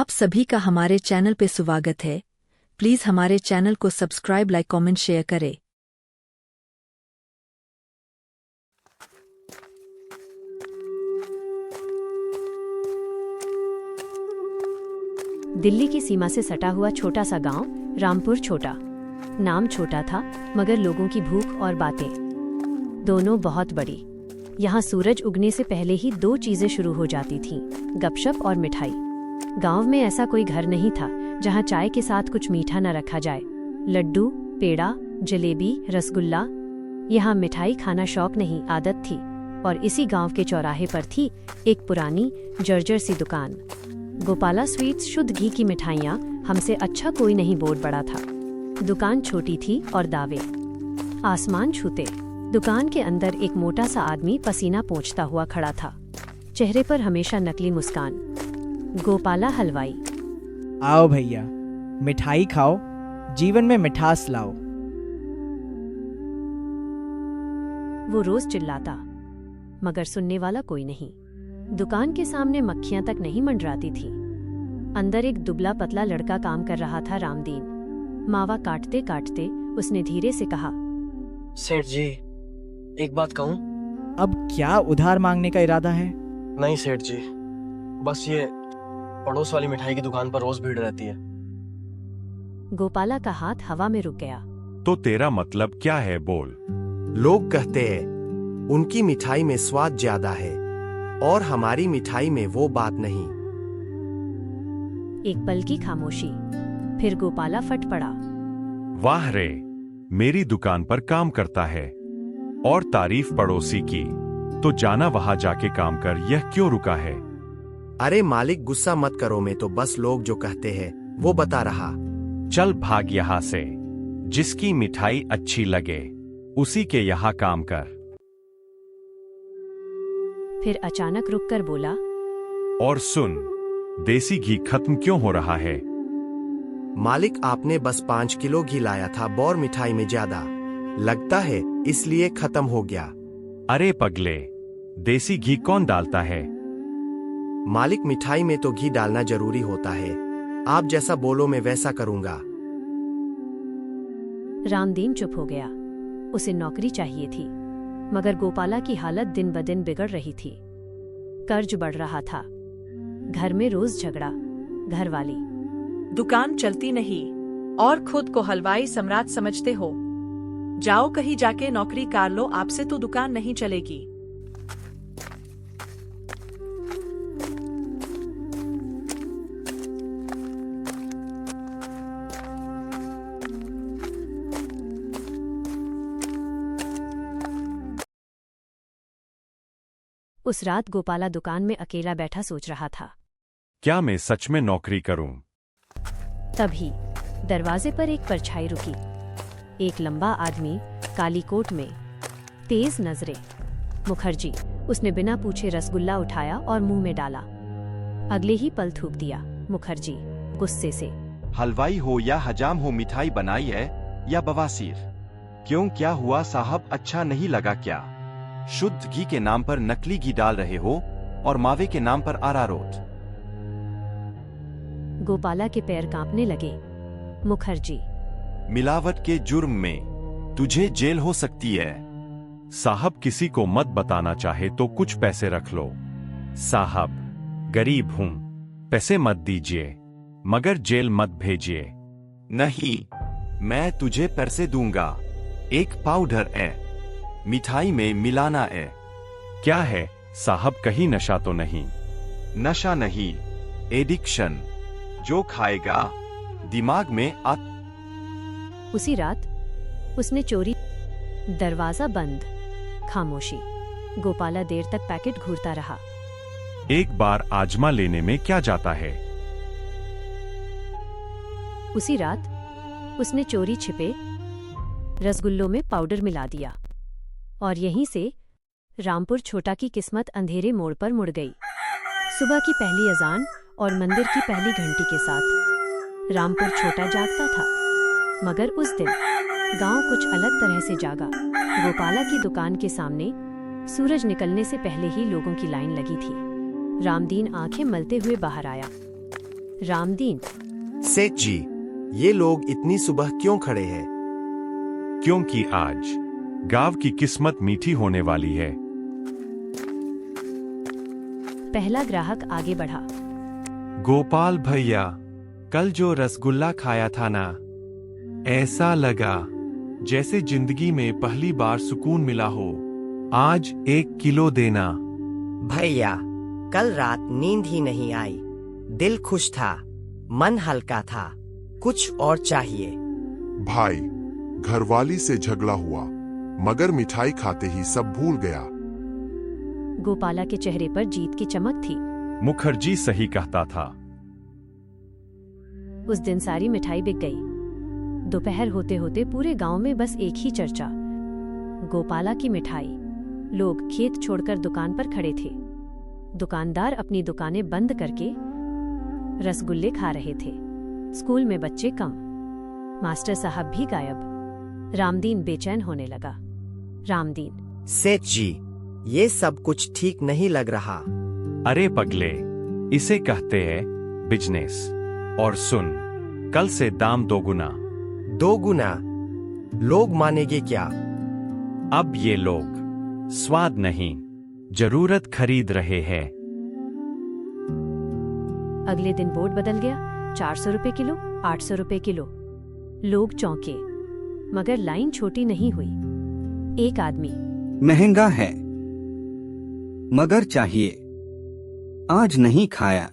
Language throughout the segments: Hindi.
आप सभी का हमारे चैनल पे स्वागत है। प्लीज़ हमारे चैनल को सब्सक्राइब, लाइक, कमेंट, शेयर करें। दिल्ली की सीमा से सटा हुआ छोटा सा गांव रामपुर छोटा। नाम छोटा था मगर लोगों की भूख और बातें दोनों बहुत बड़ी। यहाँ सूरज उगने से पहले ही दो चीजें शुरू हो जाती थीं, गपशप और मिठाई। गांव में ऐसा कोई घर नहीं था जहाँ चाय के साथ कुछ मीठा न रखा जाए। लड्डू, पेड़ा, जलेबी, रसगुल्ला, यहाँ मिठाई खाना शौक नहीं, आदत थी। और इसी गांव के चौराहे पर थी एक पुरानी जर्जर सी दुकान। गोपाला स्वीट्स, शुद्ध घी की मिठाइयाँ, हमसे अच्छा कोई नहीं बोर्ड बड़ा था। दुकान छोटी थी और दावे आसमान छूते। दुकान के अंदर एक मोटा सा आदमी पसीना पोंछता हुआ खड़ा था, चेहरे पर हमेशा नकली मुस्कान। गोपाला हलवाई। आओ भैया, मिठाई खाओ, जीवन में मिठास लाओ। वो रोज चिल्लाता मगर सुनने वाला कोई नहीं। दुकान के सामने मक्खियां तक नहीं मंडराती थी। अंदर एक दुबला पतला लड़का काम कर रहा था, रामदीन। मावा काटते काटते उसने धीरे से कहा, सेठ जी, एक बात कहूं? अब क्या उधार मांगने का इरादा है? नहीं सेठ जी, बस ये पड़ोस वाली मिठाई की दुकान पर रोज भीड़ रहती है। गोपाला का हाथ हवा में रुक गया। तो तेरा मतलब क्या है, बोल। लोग कहते हैं उनकी मिठाई में स्वाद ज्यादा है और हमारी मिठाई में वो बात नहीं। एक पल की खामोशी, फिर गोपाला फट पड़ा। वाह रे, मेरी दुकान पर काम करता है और तारीफ पड़ोसी की, तो जाना वहां जाके काम कर, यह क्यों रुका है? अरे मालिक, गुस्सा मत करो, मैं तो बस लोग जो कहते हैं वो बता रहा। चल भाग यहाँ से। जिसकी मिठाई अच्छी लगे उसी के यहाँ काम कर। फिर अचानक रुककर बोला, और सुन, देसी घी खत्म क्यों हो रहा है? मालिक, आपने बस 5 किलो घी लाया था, बौर मिठाई में ज्यादा लगता है इसलिए खत्म हो गया। अरे पगले, देसी घी कौन डालता है? मालिक, मिठाई में तो घी डालना जरूरी होता है। आप जैसा बोलो मैं वैसा करूंगा। रामदीन चुप हो गया। उसे नौकरी चाहिए थी, मगर गोपाला की हालत दिन ब दिन बिगड़ रही थी। कर्ज बढ़ रहा था, घर में रोज झगड़ा। घरवाली, दुकान चलती नहीं और खुद को हलवाई सम्राट समझते हो। जाओ कहीं जाके नौकरी कर लो, आपसे तो दुकान नहीं चलेगी। उस रात गोपाला दुकान में अकेला बैठा सोच रहा था, क्या मैं सच में नौकरी करूं? तभी दरवाजे पर एक परछाई रुकी। एक लंबा आदमी, काली कोट में, तेज नजरें। मुखर्जी। उसने बिना पूछे रसगुल्ला उठाया और मुंह में डाला। अगले ही पल थूक दिया। मुखर्जी गुस्से से, हलवाई हो या हजाम हो, मिठाई बनाई है या बवासीर? क्यों, क्या हुआ साहब, अच्छा नहीं लगा क्या? शुद्ध घी के नाम पर नकली घी डाल रहे हो और मावे के नाम पर अरारोट। गोपाला के पैर कांपने लगे। मुखर्जी, मिलावट के जुर्म में तुझे जेल हो सकती है। साहब, किसी को मत बताना, चाहे तो कुछ पैसे रख लो। साहब, गरीब हूं, पैसे मत दीजिए, मगर जेल मत भेजिए। नहीं, मैं तुझे पैसे दूंगा। एक पाउडर है, मिठाई में मिलाना है। क्या है साहब, कहीं नशा तो नहीं? नशा नहीं, एडिक्शन। जो खाएगा दिमाग में उसी रात उसने चोरी। दरवाजा बंद। खामोशी। गोपाला देर तक पैकेट घूरता रहा। एक बार आजमा लेने में क्या जाता है? उसी रात उसने चोरी छिपे रसगुल्लों में पाउडर मिला दिया। और यहीं से रामपुर छोटा की किस्मत अंधेरे मोड़ पर मुड़ गई। सुबह की पहली अजान और मंदिर की पहली घंटी के साथ रामपुर छोटा जागता था। मगर उस दिन गांव कुछ अलग तरह से जागा। गोपाला की दुकान के सामने सूरज निकलने से पहले ही लोगों की लाइन लगी थी। रामदीन आंखें मलते हुए बाहर आया। रामदीन, सेठ जी, ये लोग इतनी सुबह क्यों खड़े हैं? क्योंकि आज गांव की किस्मत मीठी होने वाली है। पहला ग्राहक आगे बढ़ा। गोपाल भैया, कल जो रसगुल्ला खाया था ना, ऐसा लगा जैसे जिंदगी में पहली बार सुकून मिला हो। आज 1 किलो देना। भैया, कल रात नींद ही नहीं आई। दिल खुश था, मन हल्का था। कुछ और चाहिए। भाई, घरवाली से झगड़ा हुआ, मगर मिठाई खाते ही सब भूल गया। गोपाला के चेहरे पर जीत की चमक थी। मुखर्जी सही कहता था। उस दिन सारी मिठाई बिक गई। दोपहर होते होते पूरे गांव में बस एक ही चर्चा, गोपाला की मिठाई। लोग खेत छोड़कर दुकान पर खड़े थे। दुकानदार अपनी दुकानें बंद करके रसगुल्ले खा रहे थे। स्कूल में बच्चे कम, मास्टर साहब भी गायब। रामदीन बेचैन होने लगा। रामदीन, सेठ जी, ये सब कुछ ठीक नहीं लग रहा। अरे पगले, इसे कहते हैं बिजनेस। और सुन, कल से दाम 2 गुना। 2 गुना? लोग मानेंगे क्या? अब ये लोग स्वाद नहीं, जरूरत खरीद रहे हैं। अगले दिन बोर्ड बदल गया। 400 रुपए किलो, 800 रुपए किलो। लोग चौंके, मगर लाइन छोटी नहीं हुई। एक आदमी, महंगा है, मगर चाहिए। आज नहीं खाया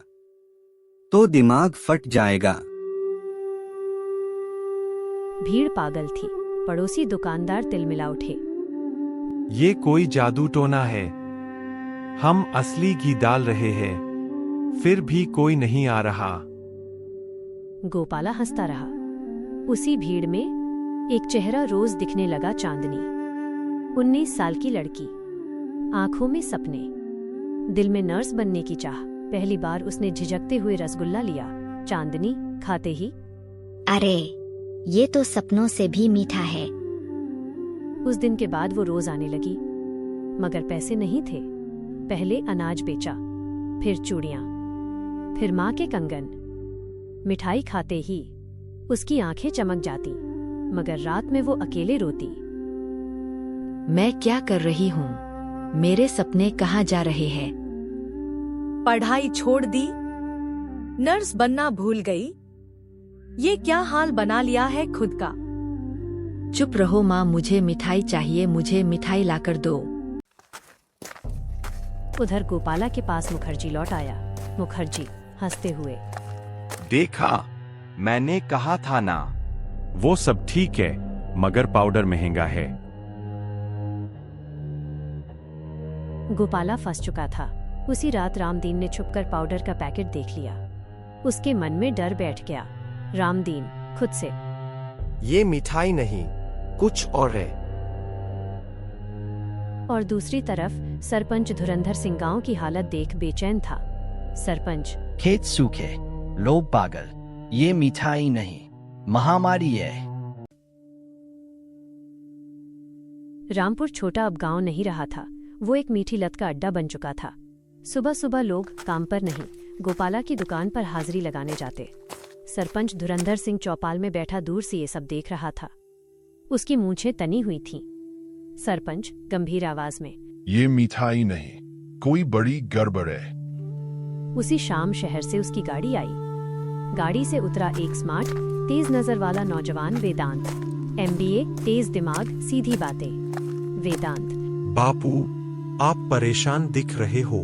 तो दिमाग फट जाएगा। भीड़ पागल थी। पड़ोसी दुकानदार तिलमिला उठे। ये कोई जादू टोना है। हम असली घी डाल रहे हैं, फिर भी कोई नहीं आ रहा। गोपाला हंसता रहा। उसी भीड़ में एक चेहरा रोज दिखने लगा। चांदनी, 19 साल की लड़की, आंखों में सपने, दिल में नर्स बनने की चाह। पहली बार उसने झिझकते हुए रसगुल्ला लिया। चांदनी खाते ही, अरे, ये तो सपनों से भी मीठा है। उस दिन के बाद वो रोज आने लगी, मगर पैसे नहीं थे। पहले अनाज बेचा, फिर चूड़ियां, फिर माँ के कंगन। मिठाई खाते ही उसकी आंखें चमक जाती, मगर रात में वो अकेले रोती। मैं क्या कर रही हूँ? मेरे सपने कहाँ जा रहे हैं? पढ़ाई छोड़ दी, नर्स बनना भूल गई। ये क्या हाल बना लिया है खुद का। चुप रहो माँ, मुझे मिठाई चाहिए, मुझे मिठाई लाकर दो। उधर गोपाला के पास मुखर्जी लौट आया। मुखर्जी हंसते हुए, देखा, मैंने कहा था ना। वो सब ठीक है, मगर पाउडर महंगा है। गोपाला फंस चुका था। उसी रात रामदीन ने छुपकर पाउडर का पैकेट देख लिया। उसके मन में डर बैठ गया। रामदीन खुद से, ये मिठाई नहीं, कुछ और है। और दूसरी तरफ सरपंच धुरंधर सिंह गांव की हालत देख बेचैन था। सरपंच, खेत सूखे, लोग पागल, ये मिठाई नहीं, महामारी है। रामपुर छोटा अब गांव नहीं रहा था। वो एक मीठी लत का अड्डा बन चुका था। सुबह सुबह लोग काम पर नहीं, गोपाला की दुकान पर हाजिरी लगाने जाते। सरपंच धुरंधर सिंह चौपाल में बैठा दूर से ये सब देख रहा था। उसकी मूंछें तनी हुई थीं। सरपंच गंभीर आवाज में, ये मिठाई नहीं, कोई बड़ी गड़बड़ है। उसी शाम शहर से उसकी गाड़ी आई। गाड़ी से उतरा एक स्मार्ट, तेज नजर वाला नौजवान वेदांत। MBA, तेज दिमाग, सीधी बातें। वेदांत, बापू, आप परेशान दिख रहे हो।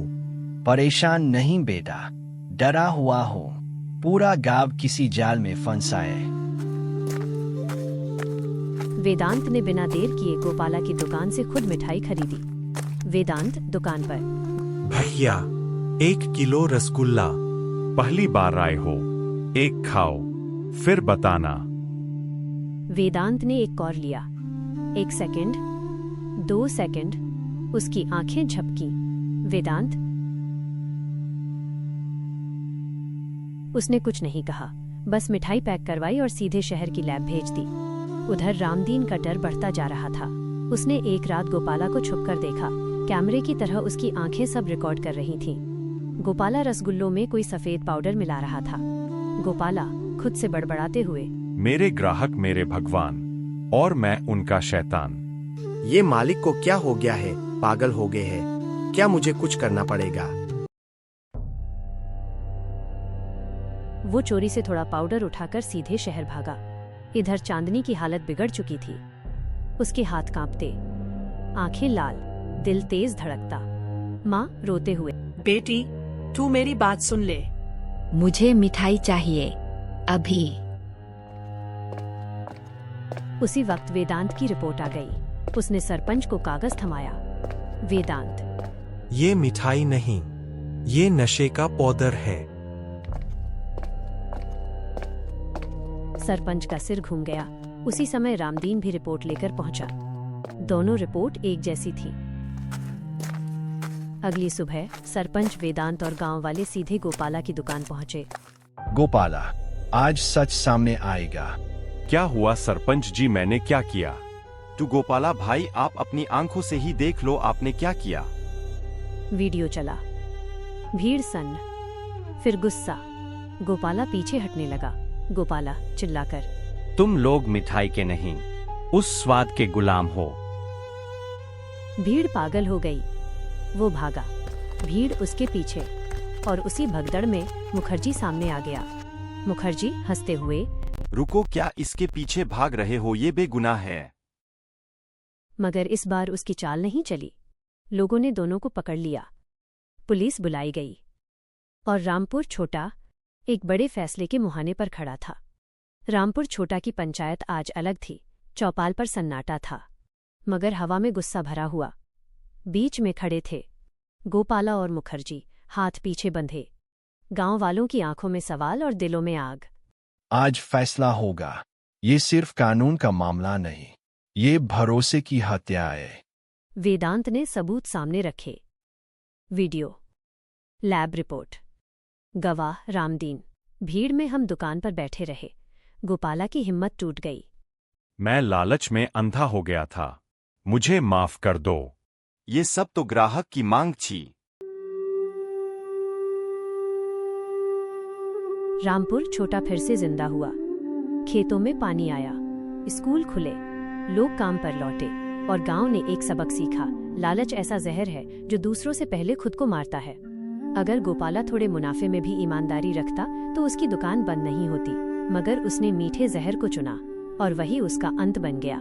परेशान नहीं बेटा, डरा हुआ हो। पूरा गांव किसी जाल में फंसा है। वेदांत ने बिना देर किए गोपाला की दुकान से खुद मिठाई खरीदी। वेदांत दुकान पर, भैया, 1 किलो रसगुल्ला। पहली बार आए हो, एक खाओ, फिर बताना। वेदांत ने एक और लिया। 1 सेकंड, 2 सेकंड, उसकी आंखें झपकी। वेदांत, उसने कुछ नहीं कहा, बस मिठाई पैक करवाई और सीधे शहर की लैब भेज दी। उधर रामदीन का डर बढ़ता जा रहा था। उसने एक रात गोपाला को छुपकर देखा। कैमरे की तरह उसकी आंखें सब रिकॉर्ड कर रही थीं। गोपाला रसगुल्लों में कोई सफेद पाउडर मिला रहा था। गोपाला खुद से बड़बड़ाते हुए। मेरे ग्राहक मेरे भगवान और मैं उनका शैतान। ये मालिक को क्या हो गया है, पागल हो गए हैं क्या? मुझे कुछ करना पड़ेगा। वो चोरी से थोड़ा पाउडर उठाकर सीधे शहर भागा। इधर चांदनी की हालत बिगड़ चुकी थी। उसके हाथ कांपते, आंखें लाल, दिल तेज धड़कता। माँ रोते हुए, बेटी तू मेरी बात सुन ले। मुझे मिठाई चाहिए अभी। उसी वक्त वेदांत की रिपोर्ट आ गई। उसने सरपंच को कागज थमाया। वेदांत, ये मिठाई नहीं, ये नशे का पाउडर है। सरपंच का सिर घूम गया। उसी समय रामदीन भी रिपोर्ट लेकर पहुंचा। दोनों रिपोर्ट एक जैसी थी। अगली सुबह सरपंच, वेदांत और गांव वाले सीधे गोपाला की दुकान पहुंचे। गोपाला, आज सच सामने आएगा। क्या हुआ सरपंच जी, मैंने क्या किया? तू गोपाला भाई, आप अपनी आंखों से ही देख लो आपने क्या किया। वीडियो चला। भीड़ सन्न, फिर गुस्सा। गोपाला पीछे हटने लगा। गोपाला चिल्लाकर, तुम लोग मिठाई के नहीं, उस स्वाद के गुलाम हो। भीड़ पागल हो गई। वो भागा, भीड़ उसके पीछे, और उसी भगदड़ में मुखर्जी सामने आ गया। मुखर्जी हंसते हुए, रुको, क्या इसके पीछे भाग रहे हो? ये बेगुनाह है। मगर इस बार उसकी चाल नहीं चली। लोगों ने दोनों को पकड़ लिया। पुलिस बुलाई गई और रामपुर छोटा एक बड़े फैसले के मुहाने पर खड़ा था। रामपुर छोटा की पंचायत आज अलग थी। चौपाल पर सन्नाटा था, मगर हवा में गुस्सा भरा हुआ। बीच में खड़े थे गोपाला और मुखर्जी, हाथ पीछे बंधे। गांव वालों की आंखों में सवाल और दिलों में आग। आज फैसला होगा। ये सिर्फ कानून का मामला नहीं, ये भरोसे की हत्या है। वेदांत ने सबूत सामने रखे। वीडियो, लैब रिपोर्ट, गवाह रामदीन। भीड़ में हम दुकान पर बैठे रहे। गोपाला की हिम्मत टूट गई। मैं लालच में अंधा हो गया था, मुझे माफ कर दो। ये सब तो ग्राहक की मांग थी। रामपुर छोटा फिर से जिंदा हुआ। खेतों में पानी आया, स्कूल खुले, लोग काम पर लौटे और गांव ने एक सबक सीखा। लालच ऐसा जहर है जो दूसरों से पहले खुद को मारता है। अगर गोपाला थोड़े मुनाफे में भी ईमानदारी रखता तो उसकी दुकान बंद नहीं होती, मगर उसने मीठे जहर को चुना और वही उसका अंत बन गया।